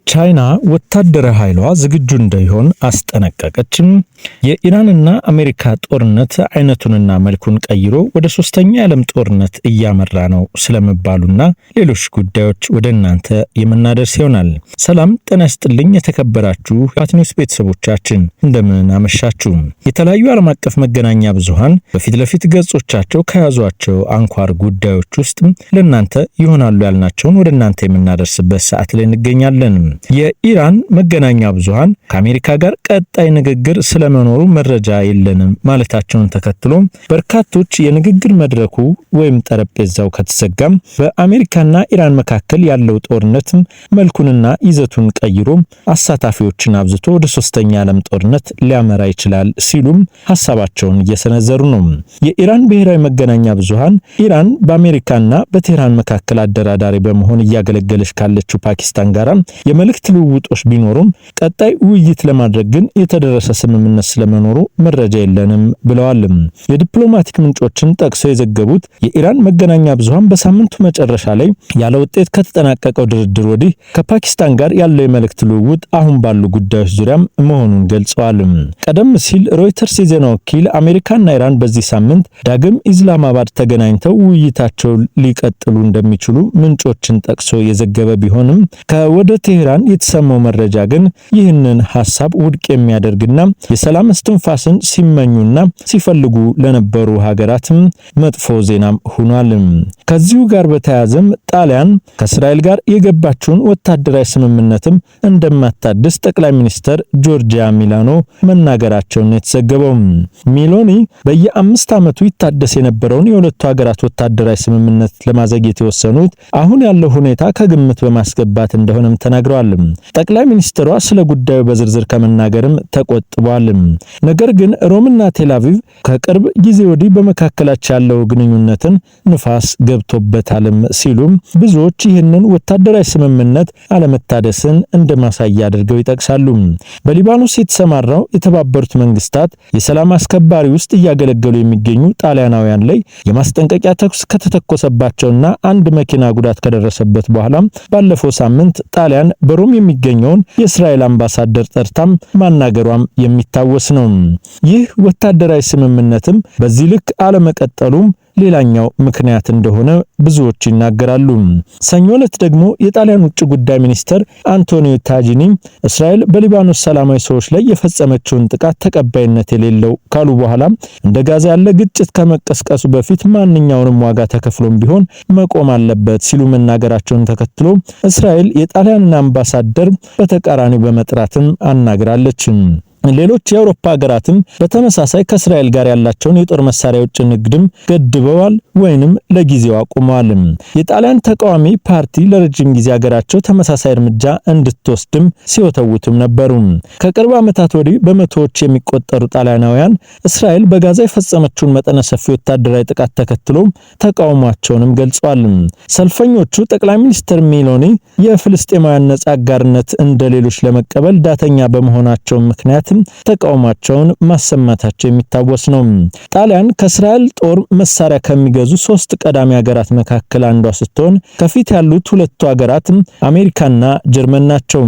ቻይና ወታደራዊ ኃይሏ ዝግጁ እንዳይሆን አስጠነቀቀችም። የኢራንና አሜሪካ ጦርነት አይነቱንና መልኩን ቀይሮ ወደ ሶስተኛ የዓለም ጦርነት እያመራ ነው ስለመባሉና ሌሎች ጉዳዮች ወደ እናንተ የምናደርስ ይሆናል። ሰላም ጤና ይስጥልኝ የተከበራችሁ ኒውስ ቤተሰቦቻችን እንደምን አመሻችሁ። የተለያዩ ዓለም አቀፍ መገናኛ ብዙሃን በፊት ለፊት ገጾቻቸው ከያዟቸው አንኳር ጉዳዮች ውስጥ ለእናንተ ይሆናሉ ያልናቸውን ወደ እናንተ የምናደርስበት ሰዓት ላይ እንገኛለን። የኢራን መገናኛ ብዙሃን ከአሜሪካ ጋር ቀጣይ ንግግር ስለመኖሩ መረጃ የለንም ማለታቸውን ተከትሎ በርካቶች የንግግር መድረኩ ወይም ጠረጴዛው ከተዘጋም በአሜሪካና ኢራን መካከል ያለው ጦርነት መልኩንና ይዘቱን ቀይሮ አሳታፊዎችን አብዝቶ ወደ ሶስተኛ ዓለም ጦርነት ሊያመራ ይችላል ሲሉም ሐሳባቸውን እየሰነዘሩ ነው። የኢራን ብሔራዊ መገናኛ ብዙሃን ኢራን በአሜሪካና በቴህራን መካከል አደራዳሪ በመሆን እያገለገለች ካለችው ፓኪስታን ጋር የመልእክት ልውውጦች ቢኖሩም ቀጣይ ውይይት ለማድረግ ግን የተደረሰ ስምምነት ስለመኖሩ መረጃ የለንም ብለዋል። የዲፕሎማቲክ ምንጮችን ጠቅሰው የዘገቡት የኢራን መገናኛ ብዙሃን በሳምንቱ መጨረሻ ላይ ያለ ውጤት ከተጠናቀቀው ድርድር ወዲህ ከፓኪስታን ጋር ያለው የመልእክት ልውውጥ አሁን ባሉ ጉዳዮች ዙሪያም መሆኑን ገልጸዋል። ቀደም ሲል ሮይተርስ የዜና ወኪል አሜሪካና ኢራን በዚህ ሳምንት ዳግም ኢስላማባድ ተገናኝተው ውይይታቸው ሊቀጥሉ እንደሚችሉ ምንጮችን ጠቅሶ የዘገበ ቢሆንም ከወደ ቴህራን የተሰማው መረጃ ግን ይህንን ሐሳብ ውድቅ የሚያደርግና የሰላም እስትንፋስን ሲመኙና ሲፈልጉ ለነበሩ ሀገራትም መጥፎ ዜናም ሆኗል። ከዚሁ ጋር በተያያዘም ጣሊያን ከእስራኤል ጋር የገባችውን ወታደራዊ ስምምነትም እንደማታድስ ጠቅላይ ሚኒስትር ጆርጂያ ሚላኖ መናገራቸውን የተዘገበው። ሚሎኒ በየ5 ዓመቱ ይታደስ የነበረውን የሁለቱ ሀገራት ወታደራዊ ስምምነት ለማዘግየት የወሰኑት አሁን ያለው ሁኔታ ከግምት በማስገባት እንደሆነም ተናግረዋል። ጠቅላይ ሚኒስትሯ ስለ ጉዳዩ በዝርዝር ከመናገርም ተቆጥበዋል። ነገር ግን ሮምና ቴልአቪቭ ከቅርብ ጊዜ ወዲህ በመካከላቸው ያለው ግንኙነትን ንፋስ ገብቶበታልም ሲሉም ብዙዎች ይህንን ወታደራዊ ስምምነት አለመታደስን እንደማሳያ አድርገው ይጠቅሳሉ። በሊባኖስ የተሰማራው የተባበሩት መንግስታት የሰላም አስከባሪ ውስጥ እያገለገሉ የሚገኙ ጣሊያናውያን ላይ የማስጠንቀቂያ ተኩስ ከተተኮሰባቸውና አንድ መኪና ጉዳት ከደረሰበት በኋላ ባለፈው ሳምንት ጣሊያን በሮም የሚገኘውን የእስራኤል አምባሳደር ጠርታም ማናገሯም የሚታወስ ነው። ይህ ወታደራዊ ስምምነትም በዚህ ልክ አለመቀጠሉም ሌላኛው ምክንያት እንደሆነ ብዙዎች ይናገራሉ። ሰኞ ዕለት ደግሞ የጣሊያን ውጭ ጉዳይ ሚኒስትር አንቶኒዮ ታጂኒ እስራኤል በሊባኖስ ሰላማዊ ሰዎች ላይ የፈጸመችውን ጥቃት ተቀባይነት የሌለው ካሉ በኋላ እንደ ጋዛ ያለ ግጭት ከመቀስቀሱ በፊት ማንኛውንም ዋጋ ተከፍሎም ቢሆን መቆም አለበት ሲሉ መናገራቸውን ተከትሎ እስራኤል የጣሊያንን አምባሳደር በተቃራኒው በመጥራትም አናግራለች። ሌሎች የአውሮፓ ሀገራትም በተመሳሳይ ከእስራኤል ጋር ያላቸውን የጦር መሳሪያዎች ንግድም ገድበዋል ወይንም ለጊዜው አቁመዋል። የጣሊያን ተቃዋሚ ፓርቲ ለረጅም ጊዜ ሀገራቸው ተመሳሳይ እርምጃ እንድትወስድም ሲወተውቱም ነበሩ። ከቅርብ ዓመታት ወዲህ በመቶዎች የሚቆጠሩ ጣሊያናውያን እስራኤል በጋዛ የፈጸመችውን መጠነ ሰፊ ወታደራዊ ጥቃት ተከትሎ ተቃውሟቸውንም ገልጸዋል። ሰልፈኞቹ ጠቅላይ ሚኒስትር ሚሎኒ የፍልስጤማውያን ነጻ አጋርነት እንደሌሎች ለመቀበል ዳተኛ በመሆናቸው ምክንያት ተቃውሟቸውን ማሰማታቸው የሚታወስ ነው። ጣሊያን ከእስራኤል ጦር መሳሪያ ከሚገዙ 3 ቀዳሚ ሀገራት መካከል አንዷ ስትሆን ከፊት ያሉት ሁለቱ ሀገራት አሜሪካና ጀርመን ናቸው።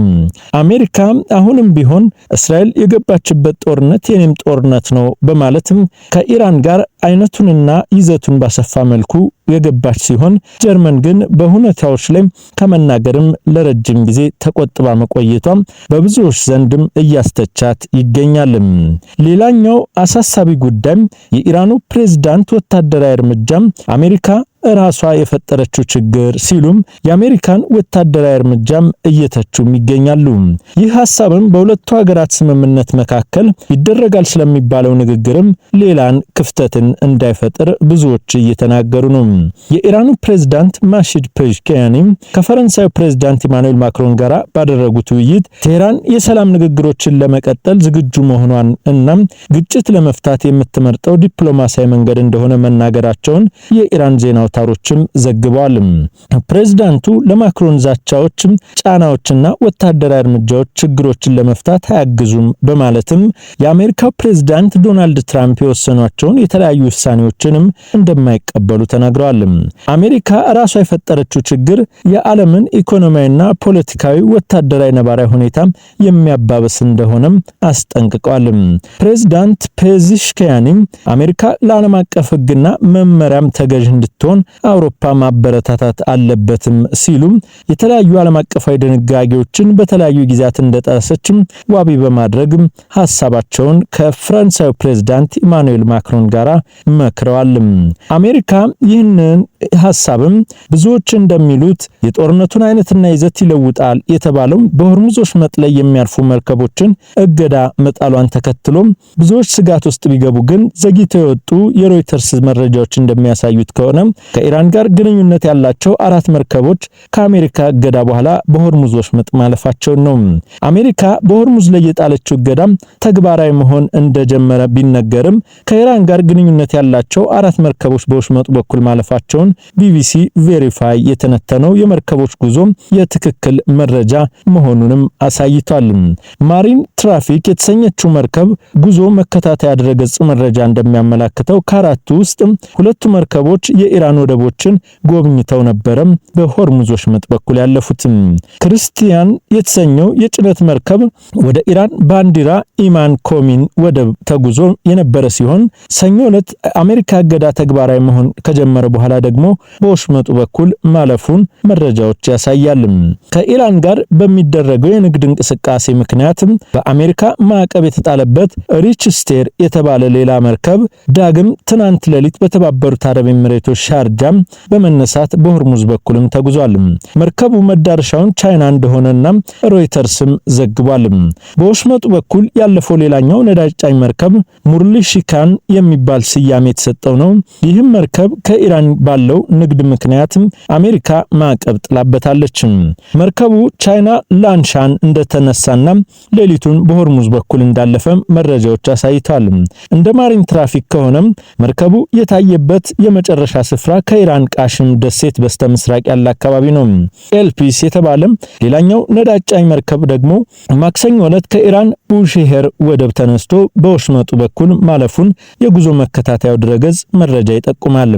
አሜሪካ አሁንም ቢሆን እስራኤል የገባችበት ጦርነት የኔም ጦርነት ነው በማለትም ከኢራን ጋር አይነቱንና ይዘቱን ባሰፋ መልኩ የገባች ሲሆን ጀርመን ግን በሁኔታዎች ላይ ከመናገርም ለረጅም ጊዜ ተቆጥባ መቆየቷም በብዙዎች ዘንድም እያስተቻት ይገኛል። ሌላኛው አሳሳቢ ጉዳይ የኢራኑ ፕሬዝዳንት ወታደራዊ እርምጃም አሜሪካ ራሷ የፈጠረችው ችግር ሲሉም የአሜሪካን ወታደራዊ እርምጃም እየተቹም ይገኛሉ። ይህ ሐሳብም በሁለቱ ሀገራት ስምምነት መካከል ይደረጋል ስለሚባለው ንግግርም ሌላን ክፍተትን እንዳይፈጥር ብዙዎች እየተናገሩ ነው። የኢራኑ ፕሬዝዳንት ማሺድ ፔዥኪያኒ ከፈረንሳዩ ፕሬዝዳንት ኢማኑኤል ማክሮን ጋር ባደረጉት ውይይት ቴህራን የሰላም ንግግሮችን ለመቀጠል ዝግጁ መሆኗን እና ግጭት ለመፍታት የምትመርጠው ዲፕሎማሲያዊ መንገድ እንደሆነ መናገራቸውን የኢራን ዜና አውታሮችም ዘግበዋል። ፕሬዝዳንቱ ለማክሮን ዛቻዎች፣ ጫናዎችና ወታደራዊ እርምጃዎች ችግሮችን ለመፍታት አያግዙም በማለትም የአሜሪካው ፕሬዝዳንት ዶናልድ ትራምፕ የወሰኗቸውን የተለያዩ ውሳኔዎችንም እንደማይቀበሉ ተናግረዋል። አሜሪካ ራሷ የፈጠረችው ችግር የዓለምን ኢኮኖሚያዊና ፖለቲካዊ ወታደራዊ ነባራዊ ሁኔታ የሚያባብስ እንደሆነም አስጠንቅቀዋል። ፕሬዝዳንት ፔዚሽኪያኒ አሜሪካ ለዓለም አቀፍ ሕግና መመሪያም ተገዥ እንድትሆን አውሮፓ ማበረታታት አለበትም ሲሉ የተለያዩ ዓለም አቀፋዊ ድንጋጌዎችን በተለያዩ ጊዜያት እንደጣሰችም ዋቢ በማድረግ ሐሳባቸውን ከፍራንሳዊ ፕሬዝዳንት ኢማኑኤል ማክሮን ጋር መክረዋል። አሜሪካ ይህንን ሐሳብም ብዙዎች እንደሚሉት የጦርነቱን አይነትና ይዘት ይለውጣል የተባለው በሆርሙዝ ወሽመጥ ላይ የሚያርፉ መርከቦችን እገዳ መጣሏን ተከትሎ ብዙዎች ስጋት ውስጥ ቢገቡ ግን ዘግይተው የወጡ የሮይተርስ መረጃዎች እንደሚያሳዩት ከሆነ ከኢራን ጋር ግንኙነት ያላቸው 4 መርከቦች ከአሜሪካ እገዳ በኋላ በሆርሙዝ ወሽመጥ ማለፋቸውን ነው። አሜሪካ በሆርሙዝ ላይ የጣለችው እገዳ ተግባራዊ መሆን እንደጀመረ ቢነገርም ከኢራን ጋር ግንኙነት ያላቸው 4 መርከቦች በወሽመጡ በኩል ማለፋቸውን ቢቢሲ ቬሪፋይ የተነተነው የመርከቦች ጉዞ የትክክል መረጃ መሆኑንም አሳይቷል። ማሪን ትራፊክ የተሰኘችው መርከብ ጉዞ መከታተያ ድረገጽ መረጃ እንደሚያመላክተው ከአራቱ ውስጥ 2 መርከቦች የኢራን ወደቦችን ጎብኝተው ነበረ በሆርሙዝ ወሽመጥ በኩል ያለፉት። ክርስቲያን የተሰኘው የጭነት መርከብ ወደ ኢራን ባንዲራ ኢማን ኮሚን ወደብ ተጉዞ የነበረ ሲሆን ሰኞ ዕለት አሜሪካ እገዳ ተግባራዊ መሆን ከጀመረ በኋላ ደግሞ በወሽመጡ በኩል ማለፉን መረጃዎች ያሳያል። ከኢራን ጋር በሚደረገው የንግድ እንቅስቃሴ ምክንያት በአሜሪካ ማዕቀብ የተጣለበት ሪችስቴር የተባለ ሌላ መርከብ ዳግም ትናንት ሌሊት በተባበሩት አረብ ኤሚሬቶች ሻርጃም በመነሳት በሆርሙዝ በኩልም ተጉዟል። መርከቡ መዳረሻውን ቻይና እንደሆነና ሮይተርስም ዘግቧል። በወሽመጡ በኩል ያለፈው ሌላኛው ነዳጅ ጫኝ መርከብ ሙርሊሺካን የሚባል ስያሜ የተሰጠው ነው። ይህም መርከብ ከኢራን ባለው ንግድ ምክንያት አሜሪካ ማዕቀብ ጥላበታለች። መርከቡ ቻይና ላንሻን እንደተነሳና ሌሊቱን በሆርሙዝ በኩል እንዳለፈ መረጃዎች አሳይተዋል። እንደ ማሪን ትራፊክ ከሆነም መርከቡ የታየበት የመጨረሻ ስፍራ ከኢራን ቃሽም ደሴት በስተምስራቅ ያለ አካባቢ ነው። ኤልፒስ የተባለ ሌላኛው ነዳጅ ጫኝ መርከብ ደግሞ ማክሰኞ ዕለት ከኢራን ቡሼሄር ወደብ ተነስቶ በወሽመጡ በኩል ማለፉን የጉዞ መከታተያው ድረገጽ መረጃ ይጠቁማል።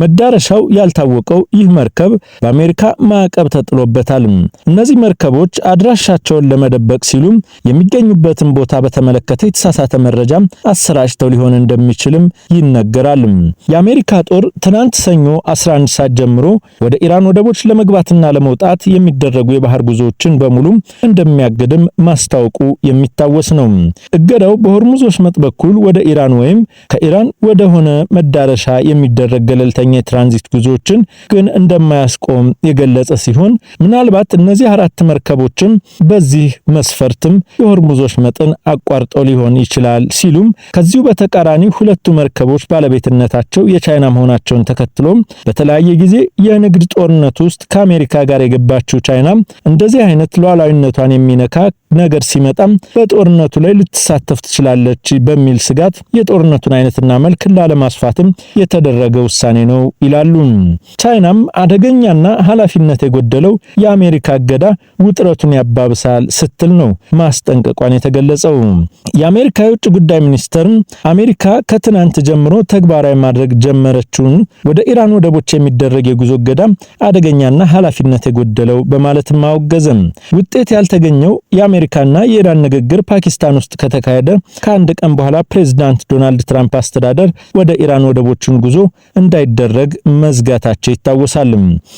መዳረሻው ያልታወቀው ይህ መርከብ በአሜሪካ ማዕቀብ ተጥሎበታል። እነዚህ መርከቦች አድራሻቸውን ለመደበቅ ሲሉ የሚገኙበትን ቦታ በተመለከተ የተሳሳተ መረጃ አሰራጭተው ሊሆን እንደሚችልም ይነገራል። የአሜሪካ ጦር ትናንት ሰኞ 11 ሰዓት ጀምሮ ወደ ኢራን ወደቦች ለመግባትና ለመውጣት የሚደረጉ የባህር ጉዞዎችን በሙሉ እንደሚያግድም ማስታወቁ የሚታወስ ነው። እገዳው በሆርሙዝ ወሽመጥ በኩል ወደ ኢራን ወይም ከኢራን ወደ ሆነ መዳረሻ የሚደረግ ገለልተኛ የትራንዚት ጉዞዎችን ግን እንደማያስቆም የገለጸ ሲሆን ምናልባት እነዚህ 4 መርከቦችም በዚህ መስፈርትም የሆርሙዝ ወሽመጥን አቋርጠው ሊሆን ይችላል ሲሉም ከዚሁ በተቃራኒ 2 መርከቦች ባለቤትነታቸው የቻይና መሆናቸውን ተከትሎ በተለያየ ጊዜ የንግድ ጦርነት ውስጥ ከአሜሪካ ጋር የገባችው ቻይና እንደዚህ አይነት ሉዓላዊነቷን የሚነካ ነገር ሲመጣም በጦርነቱ ላይ ልትሳተፍ ትችላለች በሚል ስጋት የጦርነቱን አይነትና መልክ ላለማስፋትም የተደረገ ውሳኔ ነው ይላሉ። ቻይናም አደገኛና ኃላፊነት የጎደለው የአሜሪካ እገዳ ውጥረቱን ያባብሳል ስትል ነው ማስጠንቀቋን የተገለጸው። የአሜሪካ የውጭ ጉዳይ ሚኒስትር አሜሪካ ከትናንት ጀምሮ ተግባራዊ ማድረግ ጀመረችውን ወደ ኢራን ወደቦች የሚደረግ የጉዞ እገዳ አደገኛና ኃላፊነት የጎደለው በማለትም አወገዘም። ውጤት ያልተገኘው የአሜሪካና የኢራን ንግግር ፓኪስታን ውስጥ ከተካሄደ ከአንድ ቀን በኋላ ፕሬዝዳንት ዶናልድ ትራምፕ አስተዳደር ወደ ኢራን ወደቦችን ጉዞ እንዳይደረግ መዝጋታቸው ይታወሳል።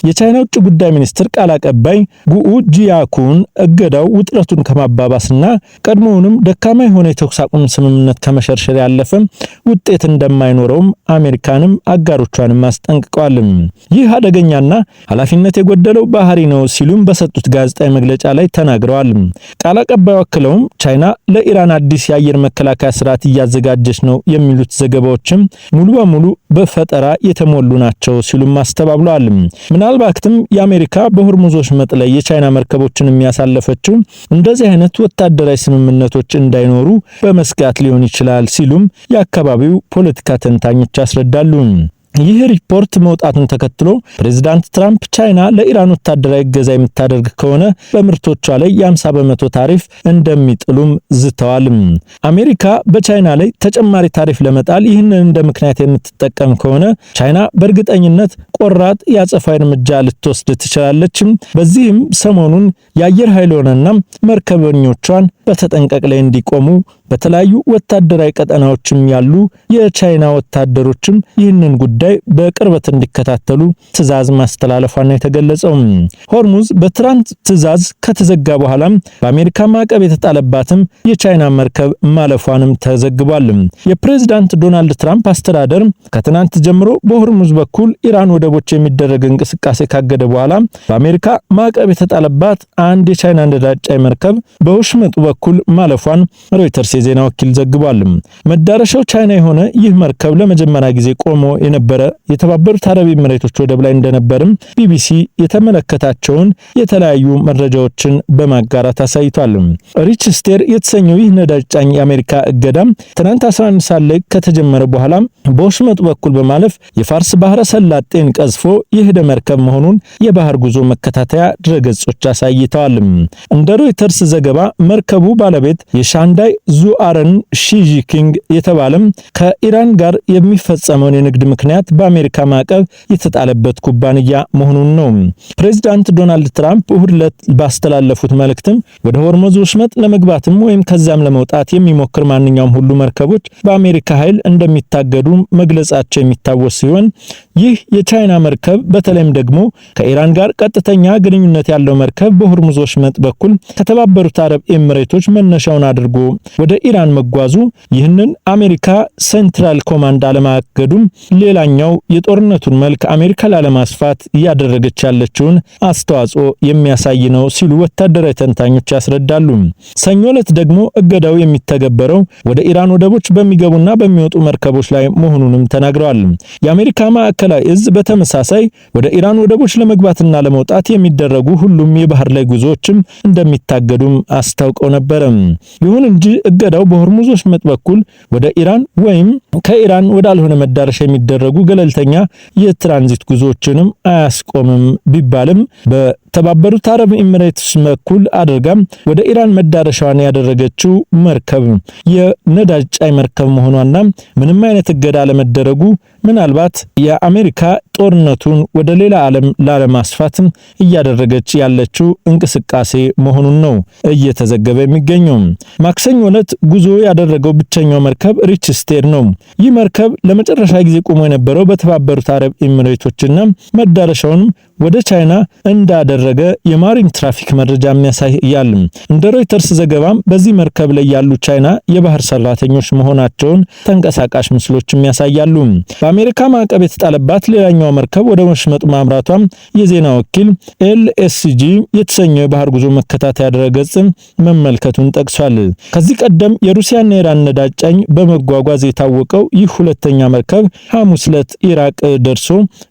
የቻይና ውጭ ጉዳይ ሚኒስትር ቃል አቀባይ ጉኡ ጂያኩን እገዳው ውጥረቱን ከማባባስና ቀድሞውንም ደካማ የሆነ የተኩስ አቁም ስምምነት ከመሸርሸር ያለፈ ውጤት እንደማይኖረውም አሜሪካንም አጋሮቿንም አስጠንቅቀዋል። ይህ አደገኛና ኃላፊነት የጎደለው ባህሪ ነው ሲሉም በሰጡት ጋዜጣዊ መግለጫ ላይ ተናግረዋል። ቃል አቀባዩ አክለውም ቻይና ለኢራን አዲስ የአየር መከላከያ ስርዓት እያዘጋጀች ነው የሚሉት ዘገባዎችም ሙሉ በሙሉ በፈጠራ የተሞሉ ናቸው ሲሉም አስተባብለዋል። ምናልባትም የአሜሪካ በሆርሙዝ ወሽመጥ ላይ የቻይና መርከቦችን የሚያሳለፈችው እንደዚህ አይነት ወታደራዊ ስምምነቶች እንዳይኖሩ በመስጋት ሊሆን ይችላል ሲሉም የአካባቢው ፖለቲካ ተንታኞች ያስረዳሉ። ይህ ሪፖርት መውጣቱን ተከትሎ ፕሬዝዳንት ትራምፕ ቻይና ለኢራን ወታደራዊ እገዛ የምታደርግ ከሆነ በምርቶቿ ላይ የ50% ታሪፍ እንደሚጥሉም ዝተዋል። አሜሪካ በቻይና ላይ ተጨማሪ ታሪፍ ለመጣል ይህንን እንደ ምክንያት የምትጠቀም ከሆነ ቻይና በእርግጠኝነት ቆራጥ የአጸፋዊ እርምጃ ልትወስድ ትችላለች። በዚህም ሰሞኑን የአየር ኃይሏንና መርከበኞቿን በተጠንቀቅ ላይ እንዲቆሙ በተለያዩ ወታደራዊ ቀጠናዎችም ያሉ የቻይና ወታደሮችም ይህንን ጉዳይ በቅርበት እንዲከታተሉ ትዕዛዝ ማስተላለፏን ነው የተገለጸው። ሆርሙዝ በትራምፕ ትዕዛዝ ከተዘጋ በኋላ በአሜሪካ ማዕቀብ የተጣለባትም የቻይና መርከብ ማለፏንም ተዘግቧል። የፕሬዝዳንት ዶናልድ ትራምፕ አስተዳደር ከትናንት ጀምሮ በሆርሙዝ በኩል ኢራን ወደቦች የሚደረግ እንቅስቃሴ ካገደ በኋላ በአሜሪካ ማዕቀብ የተጣለባት አንድ የቻይና ነዳጅ ጫኝ መርከብ በወሽመጡ በኩል ማለፏን ሮይተርስ የዜና ወኪል ዘግቧል። መዳረሻው ቻይና የሆነ ይህ መርከብ ለመጀመሪያ ጊዜ ቆሞ የነበረ የተባበሩት አረብ ኤሚሬቶች ወደብ ላይ እንደነበርም ቢቢሲ የተመለከታቸውን የተለያዩ መረጃዎችን በማጋራት አሳይቷል። ሪች ስቴር የተሰኘው ይህ ነዳጅ ጫኝ የአሜሪካ እገዳ ትናንት 11 ሰዓት ላይ ከተጀመረ በኋላ በወሽመጡ በኩል በማለፍ የፋርስ ባህረ ሰላጤን ቀዝፎ የሄደ መርከብ መሆኑን የባህር ጉዞ መከታተያ ድረገጾች አሳይተዋል። እንደ ሮይተርስ ዘገባ መርከቡ ባለቤት የሻንዳይ ዙአረን ሺጂኪንግ የተባለም ከኢራን ጋር የሚፈጸመውን የንግድ ምክንያት በአሜሪካ ማዕቀብ የተጣለበት ኩባንያ መሆኑን ነው። ፕሬዝዳንት ዶናልድ ትራምፕ እሁድ ዕለት ባስተላለፉት መልእክትም ወደ ሆርሙዝ ወሽመጥ ለመግባትም ወይም ከዛም ለመውጣት የሚሞክር ማንኛውም ሁሉ መርከቦች በአሜሪካ ኃይል እንደሚታገዱ መግለጻቸው የሚታወስ ሲሆን ይህ የቻይና መርከብ በተለይም ደግሞ ከኢራን ጋር ቀጥተኛ ግንኙነት ያለው መርከብ በሆርሙዝ ወሽመጥ በኩል ከተባበሩት አረብ ኤሚሬቶች መነሻውን አድርጎ ወደ ኢራን መጓዙ ይህንን አሜሪካ ሴንትራል ኮማንድ አለማገዱም ሌላኛው የጦርነቱን መልክ አሜሪካ ላለማስፋት እያደረገች ያለችውን አስተዋጽኦ የሚያሳይ ነው ሲሉ ወታደራዊ ተንታኞች ያስረዳሉ። ሰኞ ዕለት ደግሞ እገዳው የሚተገበረው ወደ ኢራን ወደቦች በሚገቡና በሚወጡ መርከቦች ላይ መሆኑንም ተናግረዋል። የአሜሪካ ማዕከላዊ እዝ በተመሳሳይ ወደ ኢራን ወደቦች ለመግባትና ለመውጣት የሚደረጉ ሁሉም የባህር ላይ ጉዞዎችም እንደሚታገዱም አስታውቀው ነበር። ይሁን እንጂ እገዳው በሆርሙዝ ወሽመጥ በኩል ወደ ኢራን ወይም ከኢራን ወዳልሆነ መዳረሻ የሚደረጉ ገለልተኛ የትራንዚት ጉዞዎችንም አያስቆምም ቢባልም በተባበሩት አረብ ኤሚሬትስ በኩል አድርጋ ወደ ኢራን መዳረሻዋን ያደረገችው መርከብ የነዳጅ ጫኝ መርከብ መሆኗና ምንም አይነት እገዳ ለመደረጉ ምናልባት የአሜሪካ ጦርነቱን ወደ ሌላ ዓለም ላለማስፋት እያደረገች ያለችው እንቅስቃሴ መሆኑን ነው እየተዘገበ የሚገኘው። ማክሰኞ ዕለት ጉዞ ያደረገው ብቸኛው መርከብ ሪች ስቴር ነው። ይህ መርከብ ለመጨረሻ ጊዜ ቆሞ የነበረው በተባበሩት አረብ ኤሚሬቶችና መዳረሻውን ወደ ቻይና እንዳደረገ የማሪን ትራፊክ መረጃ የሚያሳያል። እንደ ሮይተርስ ዘገባም በዚህ መርከብ ላይ ያሉ ቻይና የባህር ሰራተኞች መሆናቸውን ተንቀሳቃሽ ምስሎችም ያሳያሉ። በአሜሪካ ማዕቀብ የተጣለባት ሌላኛው መርከብ ወደ ወሽመጡ ማምራቷም የዜና ወኪል ኤልኤስጂ የተሰኘው የባህር ጉዞ መከታተያ ድረገጽ መመልከቱን ጠቅሷል። ከዚህ ቀደም የሩሲያና የኢራን ነዳጅ ጫኝ በመጓጓዝ የታወቀው ይህ ሁለተኛ መርከብ ሐሙስ ዕለት ኢራቅ ደርሶ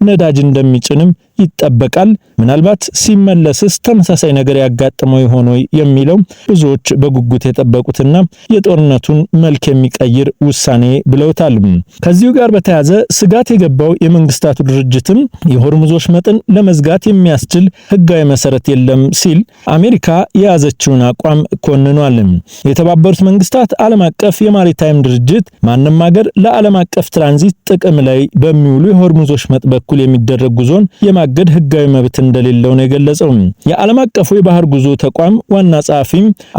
ነዳጅ እንደሚጭንም ይጠበቃል። ምናልባት ሲመለስስ ተመሳሳይ ነገር ያጋጥመው ይሆን የሚለው ብዙዎች በጉጉት የጠበቁትና የጦርነቱን መልክ የሚቀይር ውሳኔ ብለውታል። ከዚሁ ጋር በተያያዘ ስጋት የገባው የመንግስታቱ ድርጅትም የሆርሙዝ ወሽመጥን ለመዝጋት የሚያስችል ህጋዊ መሰረት የለም ሲል አሜሪካ የያዘችውን አቋም ኮንኗል። የተባበሩት መንግስታት ዓለም አቀፍ የማሪታይም ድርጅት ማንም ሀገር ለዓለም አቀፍ ትራንዚት ጥቅም ላይ በሚውሉ የሆርሙዝ ወሽመጥ በኩል የሚደረግ ጉዞን የማገድ ህጋዊ መብት እንደሌለው ነው የገለጸው። የዓለም አቀፉ የባህር ጉዞ ተቋም ዋና ጸሐፊ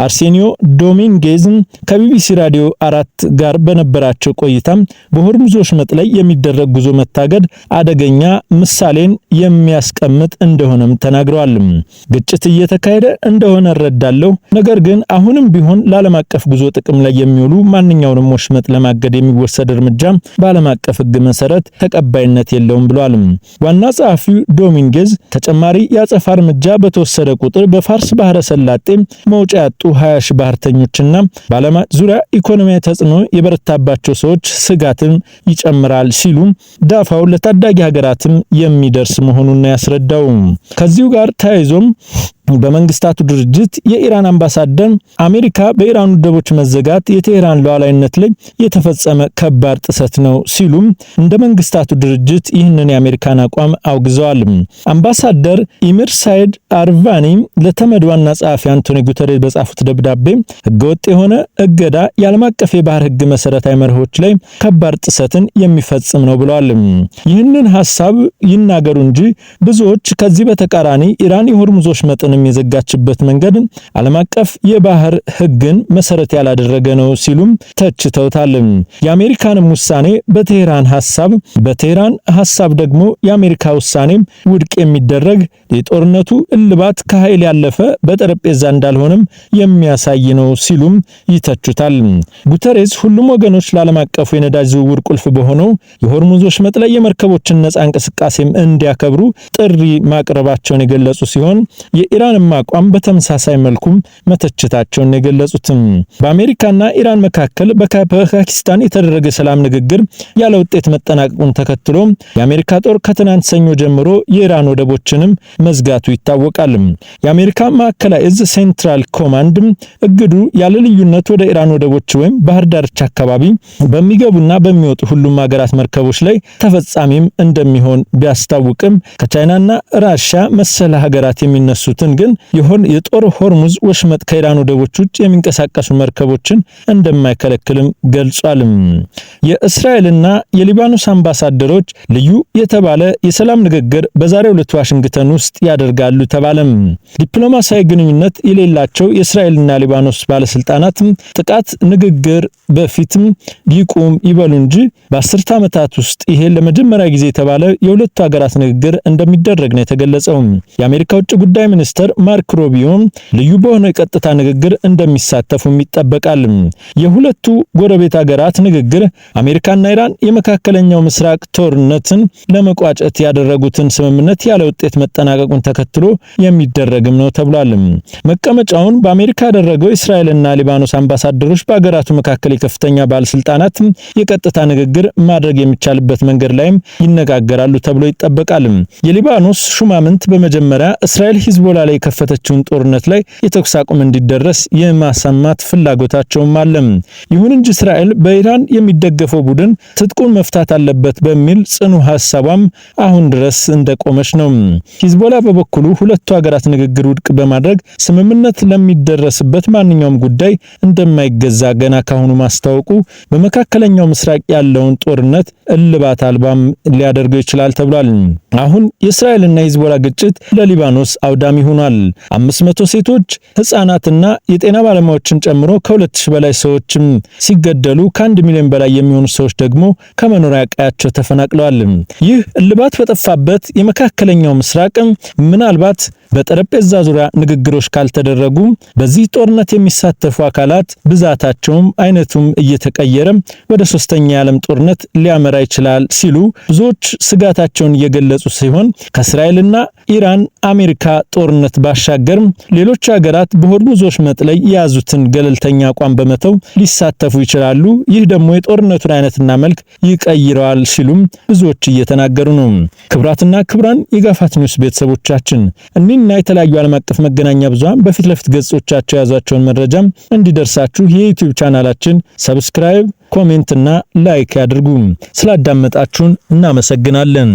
አርሴኒዮ ዶሚንጌዝ ከቢቢሲ ራዲዮ 4 ጋር በነበራቸው ቆይታ በሆርሙዝ ወሽመጥ ላይ የሚደረግ ጉዞ መታገድ አደገኛ ምሳሌን የሚያስቀምጥ እንደሆነም ተናግረዋል። ግጭት እየተካሄደ እንደሆነ እረዳለሁ፣ ነገር ግን አሁንም ቢሆን ለዓለም አቀፍ ጉዞ ጥቅም ላይ የሚውሉ ማንኛውንም ወሽመጥ ለማገድ የሚወሰድ እርምጃ በዓለም አቀፍ ህግ መሰረት ተቀባይነት የለውም ብሏል። ዋና ጸሐፊው ዶሚንጌዝ ተጨማሪ የአጸፋ እርምጃ በተወሰደ ቁጥር በፋርስ ባህረ ሰላጤ መውጫ ያጡ 20 ሺህ ባህርተኞችና በዓለም ዙሪያ ኢኮኖሚያዊ ተጽዕኖ የበረታባቸው ሰዎች ስጋትን ይጨምራል ሲሉ ዳፋው ለታዳጊ ሀገራትም የሚደርስ መሆኑን ያስረዳው። ከዚሁ ጋር ተያይዞም በመንግስታቱ ድርጅት የኢራን አምባሳደር አሜሪካ በኢራን ወደቦች መዘጋት የቴህራን ሉዓላዊነት ላይ የተፈጸመ ከባድ ጥሰት ነው ሲሉም እንደ መንግስታቱ ድርጅት ይህንን የአሜሪካን አቋም አውግዘዋል። አምባሳደር ኢሚር ሳይድ አርቫኒ ለተመድ ዋና ጸሐፊ አንቶኒ ጉተሬስ በጻፉት ደብዳቤ ህገወጥ የሆነ እገዳ የዓለም አቀፍ የባህር ህግ መሰረታዊ መርሆች ላይ ከባድ ጥሰትን የሚፈጽም ነው ብለዋል። ይህንን ሐሳብ ይናገሩ እንጂ ብዙዎች ከዚህ በተቃራኒ ኢራን የሆርሙዞች መጠን የዘጋችበት መንገድ ዓለም አቀፍ የባህር ህግን መሰረት ያላደረገ ነው ሲሉም ተችተውታል። የአሜሪካንም ውሳኔ በቴህራን ሐሳብ ደግሞ የአሜሪካ ውሳኔ ውድቅ የሚደረግ የጦርነቱ እልባት ከኃይል ያለፈ በጠረጴዛ እንዳልሆነም የሚያሳይ ነው ሲሉም ይተቹታል። ጉተሬስ ሁሉም ወገኖች ለዓለም አቀፉ የነዳጅ ዝውውር ቁልፍ በሆነው የሆርሙዞች መጥለይ የመርከቦችን ነፃ እንቅስቃሴም እንዲያከብሩ ጥሪ ማቅረባቸውን የገለጹ ሲሆን የኢራንም አቋም በተመሳሳይ መልኩም መተቸታቸውን የገለጹት በአሜሪካና ኢራን መካከል በፓኪስታን የተደረገ ሰላም ንግግር ያለ ውጤት መጠናቀቁን ተከትሎ የአሜሪካ ጦር ከትናንት ሰኞ ጀምሮ የኢራን ወደቦችንም መዝጋቱ ይታወቃል። የአሜሪካ ማዕከላዊ እዝ ሴንትራል ኮማንድ እግዱ ያለ ልዩነት ወደ ኢራን ወደቦች ወይም ባህር ዳርቻ አካባቢ በሚገቡና በሚወጡ ሁሉም ሀገራት መርከቦች ላይ ተፈጻሚም እንደሚሆን ቢያስታውቅም ከቻይናና ራሽያ መሰለ ሀገራት የሚነሱትን ግን የጦር ሆርሙዝ ወሽመጥ ከኢራን ወደቦች ውጭ የሚንቀሳቀሱ መርከቦችን እንደማይከለክልም ገልጿል። የእስራኤልና የሊባኖስ አምባሳደሮች ልዩ የተባለ የሰላም ንግግር በዛሬው ዕለት ዋሽንግተን ውስጥ ያደርጋሉ ተባለም። ዲፕሎማሲያዊ ግንኙነት የሌላቸው የእስራኤልና ሊባኖስ ባለስልጣናት ጥቃት ንግግር በፊትም ይቁም ይበሉ እንጂ በ10 ዓመታት ውስጥ ይሄ ለመጀመሪያ ጊዜ የተባለ የሁለቱ ሀገራት ንግግር እንደሚደረግ ነው የተገለጸው። የአሜሪካ ውጭ ጉዳይ ሚኒስትር ማርክ ሩቢዮ ልዩ በሆነ የቀጥታ ንግግር እንደሚሳተፉም ይጠበቃል። የሁለቱ ጎረቤት ሀገራት ንግግር አሜሪካና ኢራን የመካከለኛው ምስራቅ ጦርነትን ለመቋጨት ያደረጉትን ስምምነት ያለ ውጤት መጠናቀቁን ተከትሎ የሚደረግም ነው ተብሏል። መቀመጫውን በአሜሪካ ያደረገው እስራኤልና ሊባኖስ አምባሳደሮች በሀገራቱ መካከል የከፍተኛ ባለስልጣናት የቀጥታ ንግግር ማድረግ የሚቻልበት መንገድ ላይም ይነጋገራሉ ተብሎ ይጠበቃል። የሊባኖስ ሹማምንት በመጀመሪያ እስራኤል ሂዝቦላ ላይ የከፈተችውን ጦርነት ላይ የተኩስ አቁም እንዲደረስ የማሰማት ፍላጎታቸውም አለ። ይሁን እንጂ እስራኤል በኢራን የሚደገፈው ቡድን ትጥቁን መፍታት አለበት በሚል ጽኑ ሐሳቧም አሁን ድረስ እንደቆመች ነው። ሂዝቦላ በበኩሉ ሁለቱ ሀገራት ንግግር ውድቅ በማድረግ ስምምነት ለሚደረስበት ማንኛውም ጉዳይ እንደማይገዛ ገና ካሁኑ ማስታወቁ በመካከለኛው ምስራቅ ያለውን ጦርነት እልባት አልባም ሊያደርገው ይችላል ተብሏል። አሁን የእስራኤልና ሂዝቦላ ግጭት ለሊባኖስ አውዳሚ ሆኗል። 500 ሴቶች፣ ህፃናትና የጤና ባለሙያዎችን ጨምሮ ከ2000 በላይ ሰዎችም ሲገደሉ ከ1 ሚሊዮን በላይ የሚሆኑ ሰዎች ደግሞ ከመኖሪያ ቀያቸው ተፈናቅለዋል። ይህ እልባት በጠፋበት የመካከለኛው ምስራቅ ምናልባት በጠረጴዛ ዙሪያ ንግግሮች ካልተደረጉ በዚህ ጦርነት የሚሳተፉ አካላት ብዛታቸውም አይነቱም እየተቀየረ ወደ ሶስተኛ የዓለም ጦርነት ሊያመራ ይችላል ሲሉ ብዙዎች ስጋታቸውን እየገለጹ ሲሆን ከእስራኤልና ኢራን አሜሪካ ጦርነት ባሻገር ሌሎች ሀገራት በሆርሙዞች መጥለይ የያዙትን ገለልተኛ አቋም በመተው ሊሳተፉ ይችላሉ። ይህ ደግሞ የጦርነቱን አይነትና መልክ ይቀይረዋል ሲሉም ብዙዎች እየተናገሩ ነው። ክብራትና ክብራን የጋፋት ኒውስ ቤተሰቦቻችን እና የተለያዩ ዓለም አቀፍ መገናኛ ብዙሃን በፊት ለፊት ገጾቻቸው ያዟቸውን መረጃ እንዲደርሳችሁ የዩቲዩብ ቻናላችን ሰብስክራይብ፣ ኮሜንት እና ላይክ ያድርጉ። ስላዳመጣችሁን እናመሰግናለን።